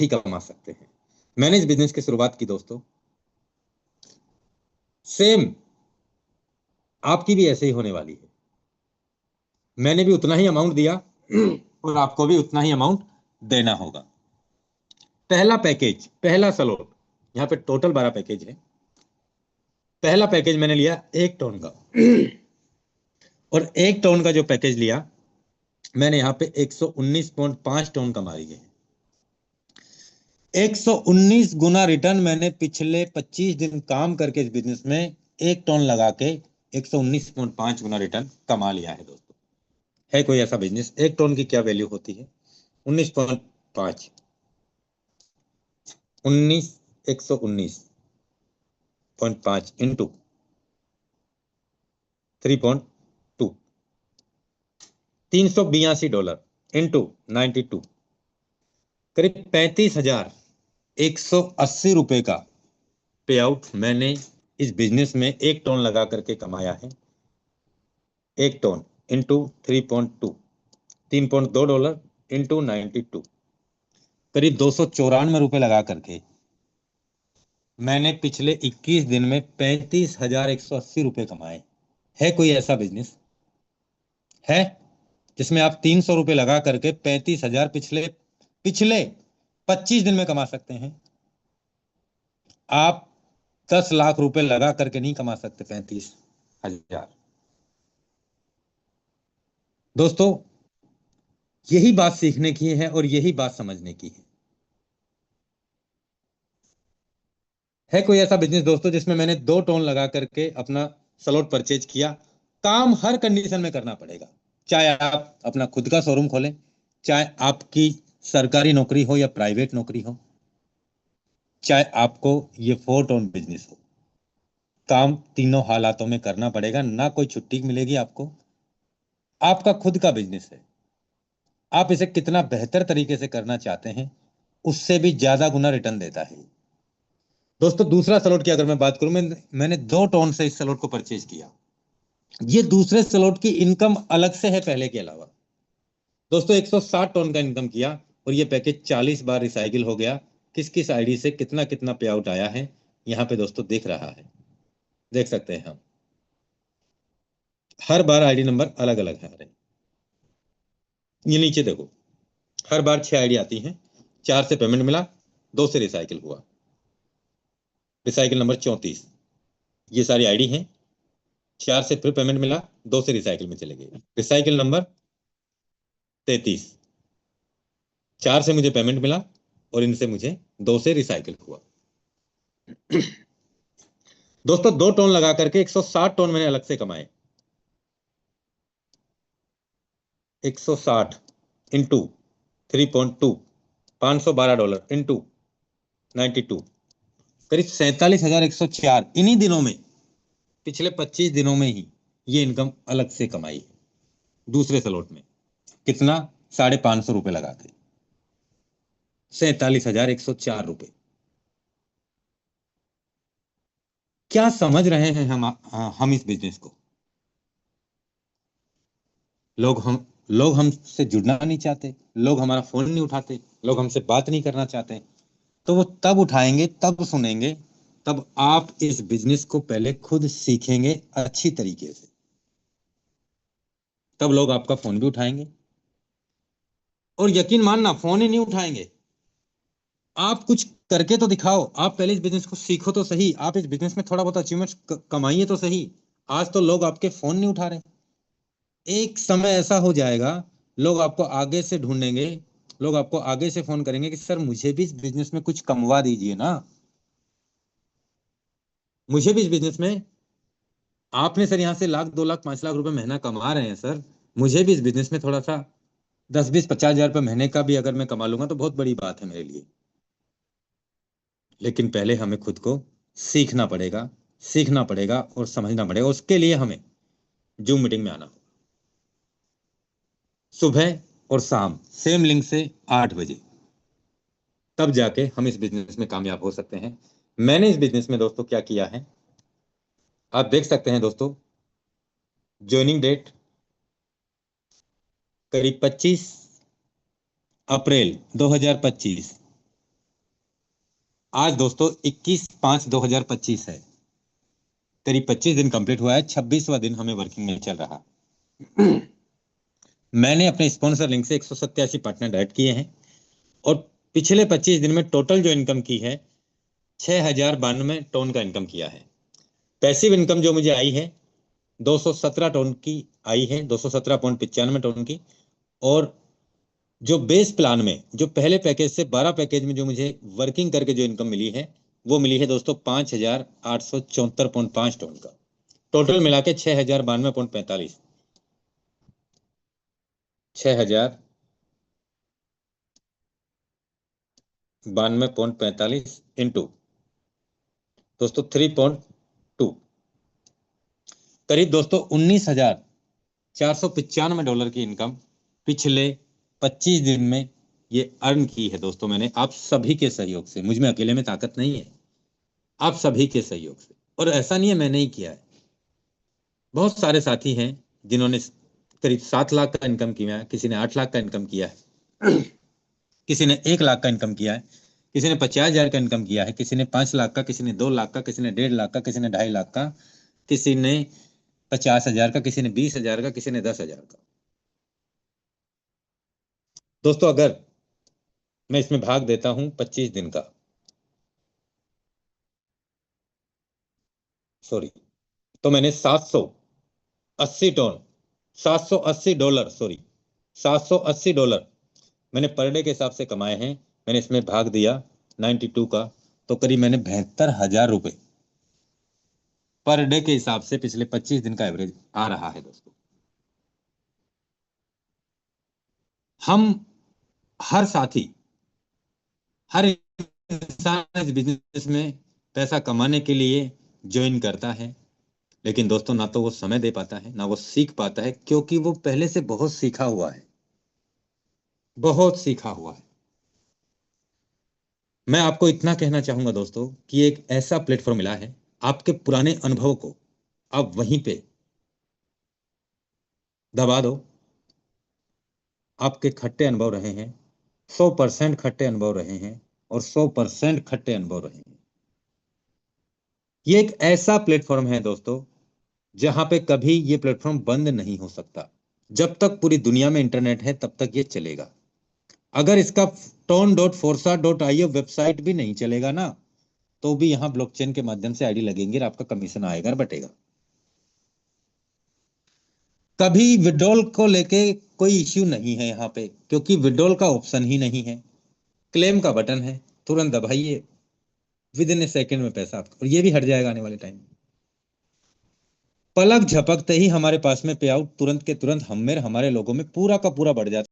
ही कमा सकते हैं। मैंने इस बिजनेस की शुरुआत की दोस्तों, सेम आपकी भी ऐसे ही होने वाली है। मैंने भी उतना ही अमाउंट दिया और आपको भी उतना ही अमाउंट देना होगा। पहला पैकेज, पहला स्लॉट, यहाँ पे टोटल 12 पैकेज है। पहला पैकेज मैंने लिया 1 टन का और 1 टन का जो पैकेज लिया मैंने यहाँ पे 119.5 टन कमा रही है। 119 गुना रिटर्न मैंने पिछले 25 दिन काम करके इस बिजनेस में 1 टन लगा के 119.5 गुना रिटर्न कमा लिया है दोस्तों। है कोई ऐसा बिजनेस? 1 टन की क्या वैल्यू होती है? 19.5, 119 इंटू 3.2, $382 इंटू 92, करीब 35,180 रुपए का पे आउट मैंने इस बिजनेस में 1 टन लगा करके कमाया है। 1 टन इंटू 3.2, $3.2 इंटू 92, करीब 294 रुपए लगा करके मैंने पिछले 21 दिन में 35,180 रुपए कमाए। है कोई ऐसा बिजनेस है जिसमें आप 300 रुपए लगा करके 35,000 पिछले पिछले 25 दिन में कमा सकते हैं? आप 10 लाख रुपए लगा करके नहीं कमा सकते 35,000। दोस्तों, यही बात सीखने की है और यही बात समझने की है कोई ऐसा बिजनेस दोस्तों जिसमें मैंने 2 टन लगा करके अपना स्लॉट परचेज किया? काम हर कंडीशन में करना पड़ेगा, चाहे आप अपना खुद का शोरूम खोलें, चाहे आपकी सरकारी नौकरी हो या प्राइवेट नौकरी हो, चाहे आपको ये 4 टन बिजनेस हो। काम तीनों हालातों में करना पड़ेगा, ना कोई छुट्टी मिलेगी आपको। आपका खुद का बिजनेस है, आप इसे कितना बेहतर तरीके से करना चाहते हैं उससे भी ज्यादा गुना रिटर्न देता है दोस्तों। दूसरा स्लॉट की अगर मैं बात करूं, मैंने 2 टन से इस स्लॉट को परचेज किया। ये दूसरे स्लॉट की इनकम अलग से है पहले के अलावा दोस्तों। 160 टन का इनकम किया और ये पैकेज 40 बार रिसाइकिल हो गया। किस किस आईडी से कितना कितना पे आउट आया है यहाँ पे दोस्तों दिख रहा है, देख सकते हैं हम। हर बार आईडी नंबर अलग अलग है। ये नीचे देखो, हर बार 6 आईडी आती हैं। 4 से पेमेंट मिला, 2 से रिसाइकिल हुआ, रिसाइकिल नंबर 34। ये सारी आईडी हैं। 4 से फिर पेमेंट मिला, 2 से रिसाइकिल में चले गए, रिसाइकिल नंबर 33। 4 से मुझे पेमेंट मिला और इनसे मुझे 2 से रिसाइकिल हुआ। दोस्तों 2 टन लगा करके 160 टन मैंने अलग से कमाए। 160 इंटू 3.2, $512 इंटू 92, करीब 47,104 इन्हीं दिनों में, पिछले 25 दिनों में ही ये इनकम अलग से कमाई है दूसरे स्लॉट में। कितना? 550 रुपए लगा के 47,104 रुपए। क्या समझ रहे हैं हम इस बिजनेस को? लोग हमसे जुड़ना नहीं चाहते, लोग हमारा फोन नहीं उठाते, लोग हमसे बात नहीं करना चाहते। तो वो तब उठाएंगे, तब सुनेंगे, तब आप इस बिजनेस को पहले खुद सीखेंगे अच्छी तरीके से, तब लोग आपका फोन भी उठाएंगे। और यकीन मानना, फोन ही नहीं उठाएंगे, आप कुछ करके तो दिखाओ। आप पहले इस बिजनेस को सीखो तो सही, आप इस बिजनेस में थोड़ा बहुत अचीवमेंट कमाइए तो सही। आज तो लोग आपके फोन नहीं उठा रहे, एक समय ऐसा हो जाएगा लोग आपको आगे से ढूंढेंगे, लोग आपको आगे से फोन करेंगे कि सर मुझे भी इस बिजनेस में कुछ कमवा दीजिए ना, मुझे भी इस बिजनेस में, आपने सर यहाँ से लाख 2 लाख 5 लाख रुपए महीना कमा रहे हैं सर, मुझे भी इस बिजनेस में थोड़ा सा 10-20-50 हजार रुपये महीने का भी अगर मैं कमा लूंगा तो बहुत बड़ी बात है मेरे लिए। लेकिन पहले हमें खुद को सीखना पड़ेगा, सीखना पड़ेगा और समझना पड़ेगा। उसके लिए हमें जूम मीटिंग में आना होगा, सुबह और शाम सेम लिंक से 8 बजे, तब जाके हम इस बिजनेस में कामयाब हो सकते हैं। मैंने इस बिजनेस में दोस्तों क्या किया है आप देख सकते हैं दोस्तों। ज्वाइनिंग डेट करीब 25 अप्रैल 2025, आज दोस्तों 21/5/2025 है। करीब 25 दिन कंप्लीट हुआ है, 26वां दिन हमें वर्किंग में चल रहा। मैंने अपने स्पॉन्सर लिंक से 187 पार्टनर ऐड किए हैं और पिछले 25 दिन में टोटल जो इनकम की है 6092 टन का इनकम किया है। पैसिव इनकम जो मुझे आई है 217 टन की आई है, 217.95 टन की। और जो बेस प्लान में, जो पहले पैकेज से 12 पैकेज में जो मुझे वर्किंग करके जो इनकम मिली है वो मिली है दोस्तों 5874.5 टन का। टोटल मिला के 6092.45, 6092.45 इंटू दोस्तों 3.2, करीब दोस्तों $19,495 की इनकम पिछले 25 दिन में ये अर्न की है दोस्तों मैंने, आप सभी के सहयोग से। मुझ में अकेले में ताकत नहीं है, आप सभी के सहयोग से। और ऐसा नहीं है मैंने ही किया है, बहुत सारे साथी हैं जिन्होंने करीब 7 लाख का इनकम किया है, किसी ने 8 लाख का इनकम किया है, किसी ने 1 लाख का इनकम किया है, किसी ने 50,000 का इनकम किया है, किसी ने 5 लाख का, किसी ने 2 लाख का, किसी ने 1.5 लाख का, किसी ने 2.5 लाख का, किसी ने 50,000 का, किसी ने 20,000 का, किसी ने 10,000 का। दोस्तों अगर मैं इसमें भाग देता हूं 25 दिन का, सॉरी, तो मैंने $780 $780 सॉरी $780 मैंने पर डे के हिसाब से कमाए हैं। मैंने इसमें भाग दिया 92 का, तो करीब मैंने 72,000 रुपए पर डे के हिसाब से पिछले 25 दिन का एवरेज आ रहा है दोस्तों। हम हर साथी, हर इंसान इस बिजनेस में पैसा कमाने के लिए ज्वाइन करता है, लेकिन दोस्तों ना तो वो समय दे पाता है, ना वो सीख पाता है, क्योंकि वो पहले से बहुत सीखा हुआ है, बहुत सीखा हुआ है। मैं आपको इतना कहना चाहूंगा दोस्तों कि एक ऐसा प्लेटफॉर्म मिला है, आपके पुराने अनुभव को आप वहीं पे दबा दो। आपके खट्टे अनुभव रहे हैं, 100% खट्टे अनुभव रहे हैं और 100% खट्टे अनुभव रहे हैं। ये एक ऐसा प्लेटफॉर्म है दोस्तों जहां पे कभी ये प्लेटफॉर्म बंद नहीं हो सकता। जब तक पूरी दुनिया में इंटरनेट है तब तक ये चलेगा। अगर इसका ton.forsa.io वेबसाइट भी नहीं चलेगा ना, तो भी यहाँ ब्लॉकचेन के माध्यम से आईडी लगेंगे और आपका कमीशन आएगा और बटेगा। कभी विड्रॉल को लेके कोई इश्यू नहीं है यहाँ पे, क्योंकि विड्रॉल का ऑप्शन ही नहीं है, क्लेम का बटन है, तुरंत दबाइए, विद इन ए सेकेंड में पैसा आपका, और ये भी हट जाएगा आने वाले टाइम में। पलक झपकते ही हमारे पास में पे आउट तुरंत के तुरंत हम में हमारे लोगों में पूरा का पूरा बढ़ जाता है।